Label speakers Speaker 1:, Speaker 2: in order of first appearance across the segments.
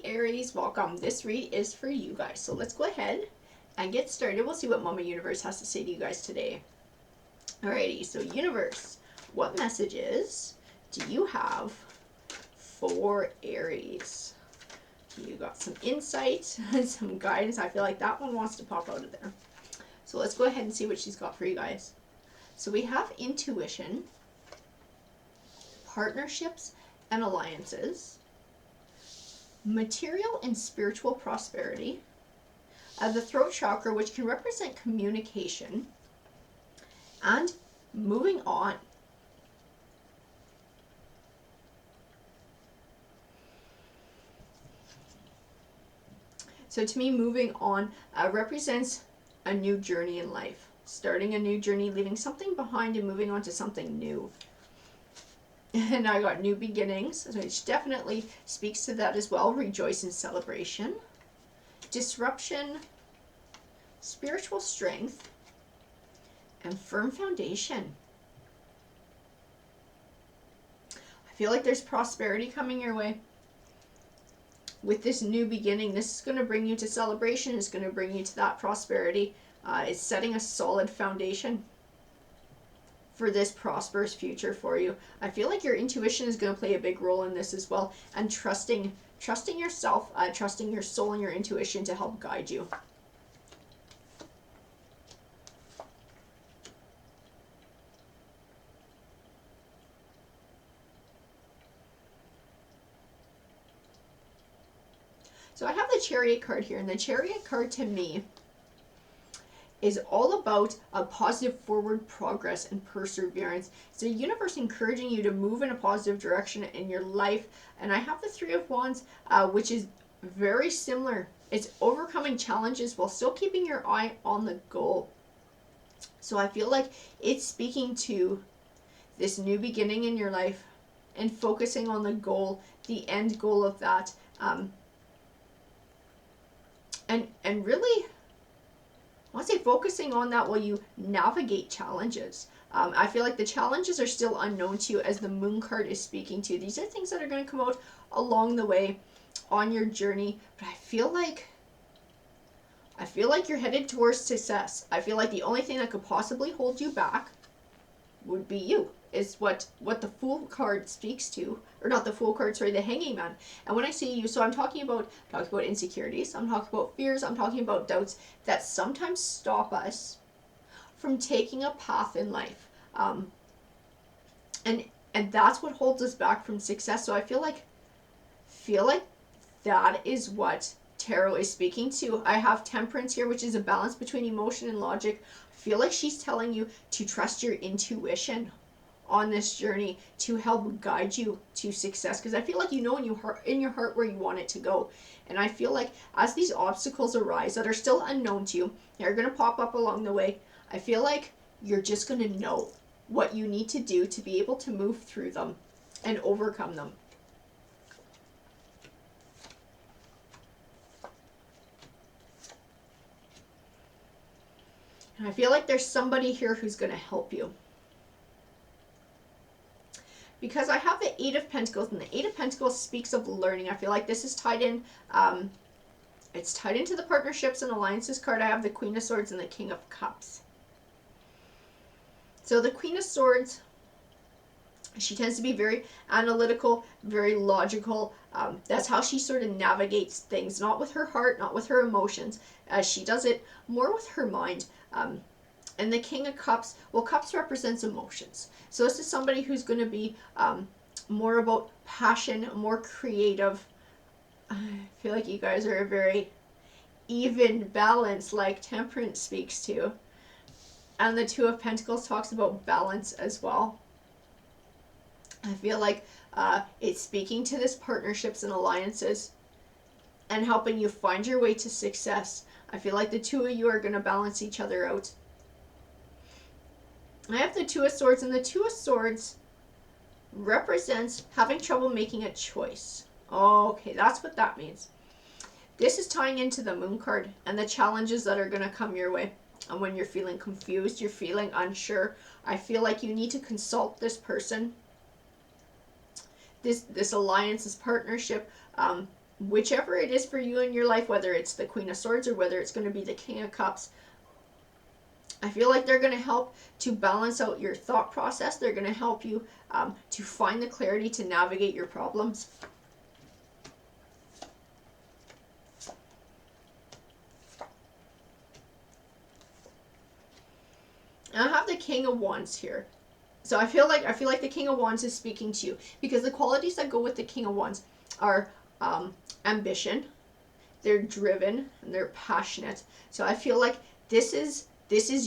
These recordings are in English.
Speaker 1: Aries, welcome. This read is for you guys. So let's go ahead and get started. We'll see what Mama Universe has to say to you guys today. Alrighty, so Universe, what messages do you have for Aries? You got some insight and some guidance. I feel like that one wants to pop out of there. So let's go ahead and see what she's got for you guys. So we have intuition, partnerships and alliances, material and spiritual prosperity, the throat chakra, which can represent communication, and moving on. So to me, moving on represents a new journey in life. Starting a new journey, leaving something behind and moving on to something new. And I got new beginnings, which definitely speaks to that as well. Rejoice in celebration, disruption, spiritual strength, and firm foundation. I feel like there's prosperity coming your way. With this new beginning, this is going to bring you to celebration. It's going to bring you to that prosperity. It's setting a solid foundation for this prosperous future for you. I feel like your intuition is going to play a big role in this as well, and trusting yourself, trusting your soul and your intuition to help guide you. So I have the Chariot card here, and the Chariot card to me is all about a positive forward progress and perseverance. It's the universe encouraging you to move in a positive direction in your life. And I have the Three of Wands, which is very similar. It's overcoming challenges while still keeping your eye on the goal. So I feel like it's speaking to this new beginning in your life and focusing on the goal, the end goal of that. And really, I want to say focusing on that while you navigate challenges. I feel like the challenges are still unknown to you, as the Moon card is speaking to. These are things that are going to come out along the way on your journey. But I feel like you're headed towards success. I feel like the only thing that could possibly hold you back would be you. Is what the Fool card speaks to, or not the Fool card, sorry, the Hanging Man. And when I say you, so I'm talking about insecurities, I'm talking about fears, I'm talking about doubts that sometimes stop us from taking a path in life, and that's what holds us back from success. So I feel like that is what tarot is speaking to. I have Temperance here, which is a balance between emotion and logic. I feel like she's telling you to trust your intuition on this journey to help guide you to success, because I feel like you know in your heart where you want it to go. And I feel like as these obstacles arise that are still unknown to you, they're going to pop up along the way, I feel like you're just going to know what you need to do to be able to move through them and overcome them. And I feel like there's somebody here who's going to help you. Because I have the Eight of Pentacles, and the Eight of Pentacles speaks of learning. I feel like this is tied in, it's tied into the Partnerships and Alliances card. I have the Queen of Swords and the King of Cups. So the Queen of Swords, she tends to be very analytical, very logical. That's how she sort of navigates things, not with her heart, not with her emotions. She does it more with her mind. And the King of Cups, well, Cups represents emotions. So this is somebody who's going to be more about passion, more creative. I feel like you guys are a very even balance, like Temperance speaks to. And the Two of Pentacles talks about balance as well. I feel like it's speaking to this partnerships and alliances and helping you find your way to success. I feel like the two of you are going to balance each other out. I have the Two of Swords, and the Two of Swords represents having trouble making a choice. Okay, that's what that means. This is tying into the Moon card and the challenges that are going to come your way. And when you're feeling confused, you're feeling unsure, I feel like you need to consult this person, this alliance, this partnership, whichever it is for you in your life, whether it's the Queen of Swords or whether it's going to be the King of Cups, I feel like they're going to help to balance out your thought process. They're going to help you to find the clarity to navigate your problems. And I have the King of Wands here. So I feel like the King of Wands is speaking to you, because the qualities that go with the King of Wands are ambition, they're driven, and they're passionate. So I feel like this is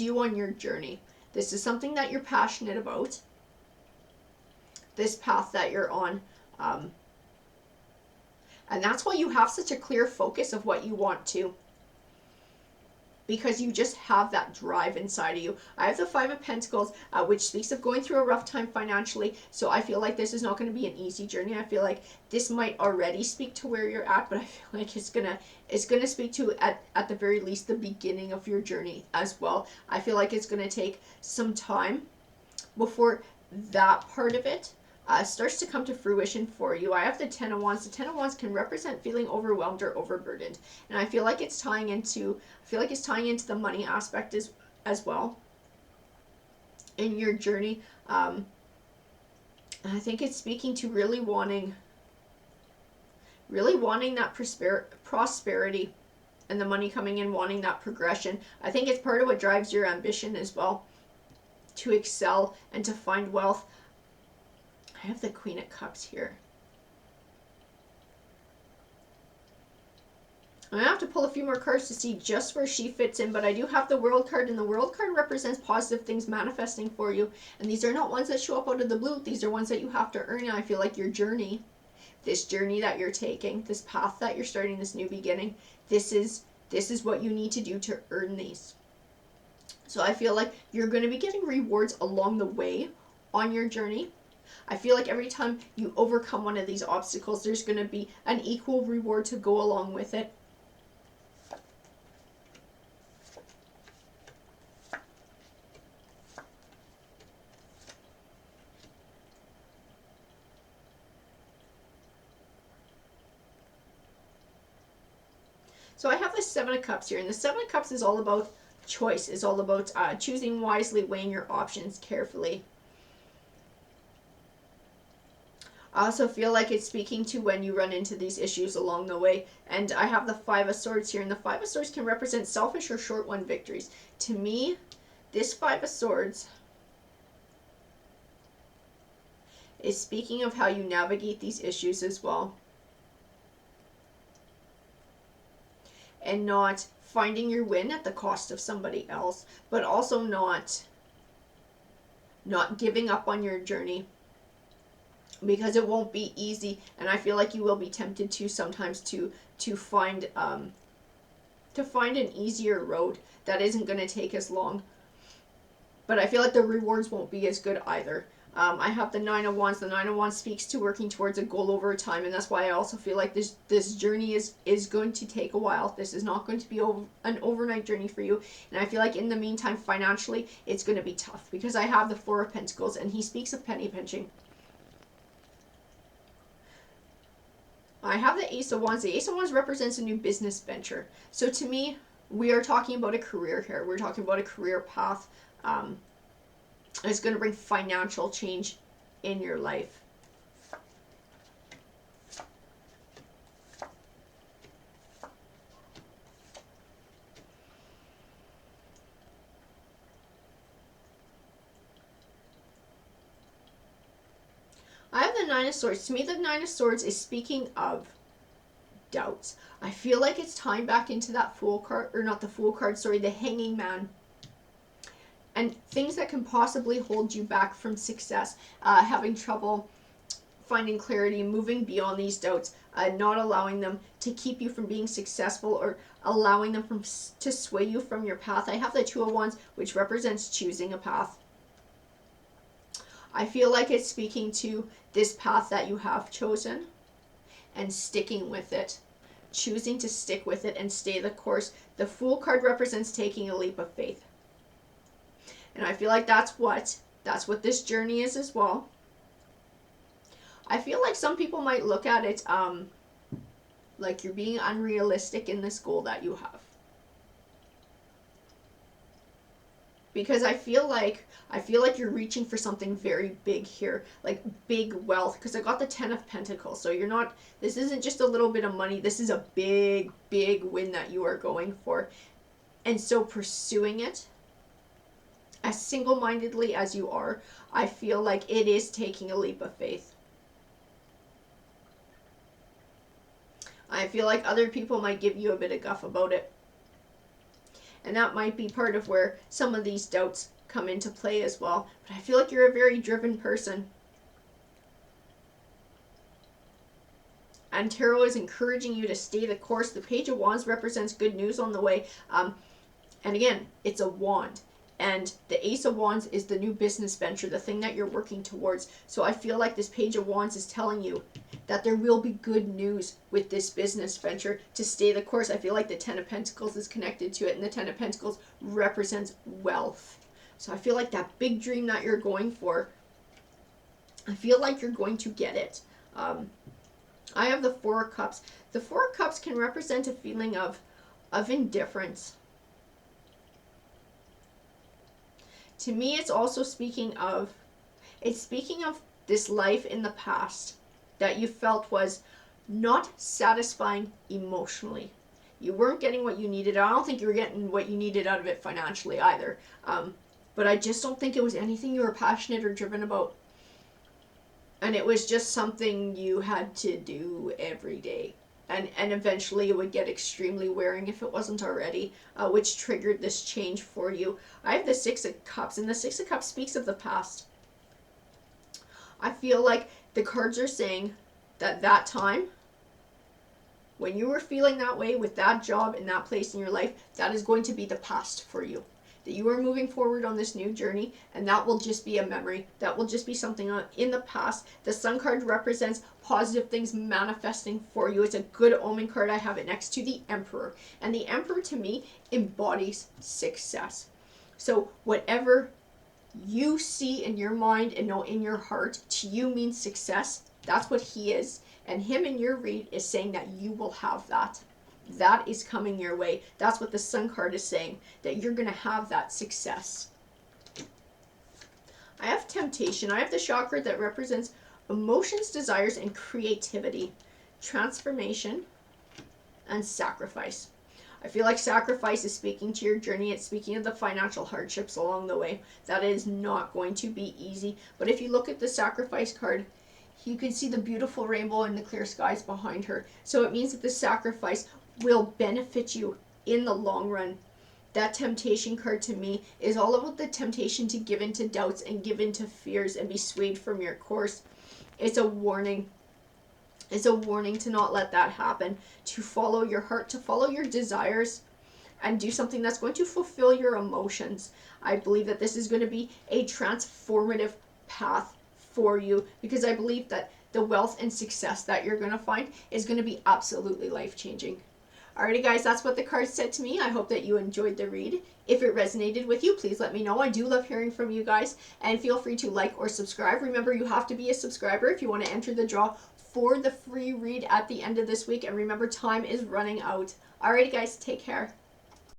Speaker 1: you on your journey. This is something that you're passionate about. This path that you're on. And that's why you have such a clear focus of what you want to. Because you just have that drive inside of you. I have the Five of Pentacles, which speaks of going through a rough time financially. So I feel like this is not going to be an easy journey. I feel like this might already speak to where you're at, but I feel like it's gonna speak to at the very least the beginning of your journey as well. I feel like it's gonna take some time before that part of it starts to come to fruition for you. I have the Ten of Wands. The Ten of Wands can represent feeling overwhelmed or overburdened, and I feel like it's tying into the money aspect as well in your journey. And I think it's speaking to really wanting that prosperity and the money coming in, wanting that progression. I think it's part of what drives your ambition as well, to excel and to find wealth. I have the Queen of Cups here. I'm going to have to pull a few more cards to see just where she fits in, but I do have the World card, and the World card represents positive things manifesting for you. And these are not ones that show up out of the blue. These are ones that you have to earn. And I feel like your journey, this journey that you're taking, this path that you're starting, this new beginning, this is what you need to do to earn these. So I feel like you're going to be getting rewards along the way on your journey. I feel like every time you overcome one of these obstacles, there's going to be an equal reward to go along with it. So I have the Seven of Cups here, and the Seven of Cups is all about choice, is all about choosing wisely, weighing your options carefully. I also feel like it's speaking to when you run into these issues along the way. And I have the Five of Swords here, and the Five of Swords can represent selfish or short-won victories. To me, this Five of Swords is speaking of how you navigate these issues as well. And not finding your win at the cost of somebody else, but also not giving up on your journey, because it won't be easy, and I feel like you will be tempted to sometimes to find an easier road that isn't going to take as long. But I feel like the rewards won't be as good either. I have the Nine of Wands. The Nine of Wands speaks to working towards a goal over time, and that's why I also feel like this journey is going to take a while. This is not going to be an overnight journey for you, and I feel like in the meantime, financially, it's going to be tough, because I have the Four of Pentacles, and he speaks of penny pinching. I have the Ace of Wands. The Ace of Wands represents a new business venture. So to me, we are talking about a career here. We're talking about a career path. It's going to bring financial change in your life. I have the Nine of Swords. To me, the Nine of Swords is speaking of doubts. I feel like it's tying back into that Fool card, or not the Fool card, sorry, the Hanging Man. And things that can possibly hold you back from success, having trouble finding clarity, moving beyond these doubts, not allowing them to keep you from being successful, or allowing them to sway you from your path. I have the Two of Wands, which represents choosing a path. I feel like it's speaking to this path that you have chosen and sticking with it, choosing to stick with it and stay the course. The Fool card represents taking a leap of faith. And I feel like that's what this journey is as well. I feel like some people might look at it like you're being unrealistic in this goal that you have. Because I feel like you're reaching for something very big here, like big wealth, because I got the 10 of Pentacles. So you're not, this isn't just a little bit of money, this is a big win that you are going for. And so pursuing it as single-mindedly as you are, I feel like it is taking a leap of faith. I feel like other people might give you a bit of guff about it. And that might be part of where some of these doubts come into play as well. But I feel like you're a very driven person. And Tarot is encouraging you to stay the course. The Page of Wands represents good news on the way. And again, it's a wand. And the Ace of Wands is the new business venture, the thing that you're working towards. So I feel like this Page of Wands is telling you that there will be good news with this business venture to stay the course. I feel like the 10 of Pentacles is connected to it, and the 10 of Pentacles represents wealth. So I feel like that big dream that you're going for, I feel like you're going to get it. I have the 4 of Cups. The 4 of Cups can represent a feeling of indifference. To me, it's also speaking of this life in the past that you felt was not satisfying emotionally. You weren't getting what you needed. I don't think you were getting what you needed out of it financially either. But I just don't think it was anything you were passionate or driven about. And it was just something you had to do every day. And eventually it would get extremely wearing if it wasn't already, which triggered this change for you. I have the 6 of Cups, and the 6 of Cups speaks of the past. I feel like the cards are saying that time, when you were feeling that way with that job and that place in your life, that is going to be the past for you. That you are moving forward on this new journey, and that will just be a memory. That will just be something in the past. The Sun card represents positive things manifesting for you. It's a good omen card. I have it next to the Emperor. And the Emperor, to me, embodies success. So whatever you see in your mind and know in your heart, to you means success. That's what he is. And him in your read is saying that you will have that. That is coming your way. That's what the Sun card is saying, that you're going to have that success. I have Temptation. I have the chakra that represents emotions, desires, and creativity, transformation, and sacrifice. I feel like sacrifice is speaking to your journey. It's speaking of the financial hardships along the way. That is not going to be easy. But if you look at the sacrifice card, you can see the beautiful rainbow and the clear skies behind her. So it means that the sacrifice will benefit you in the long run. That Temptation card to me is all about the temptation to give in to doubts and give in to fears and be swayed from your course. It's a warning. It's a warning to not let that happen, to follow your heart, to follow your desires, and do something that's going to fulfill your emotions. I believe that this is going to be a transformative path for you, because I believe that the wealth and success that you're going to find is going to be absolutely life-changing. Alrighty guys, that's what the cards said to me. I hope that you enjoyed the read. If it resonated with you, please let me know. I do love hearing from you guys, and feel free to like or subscribe. Remember, you have to be a subscriber if you want to enter the draw for the free read at the end of this week, and remember, time is running out. Alrighty guys, take care.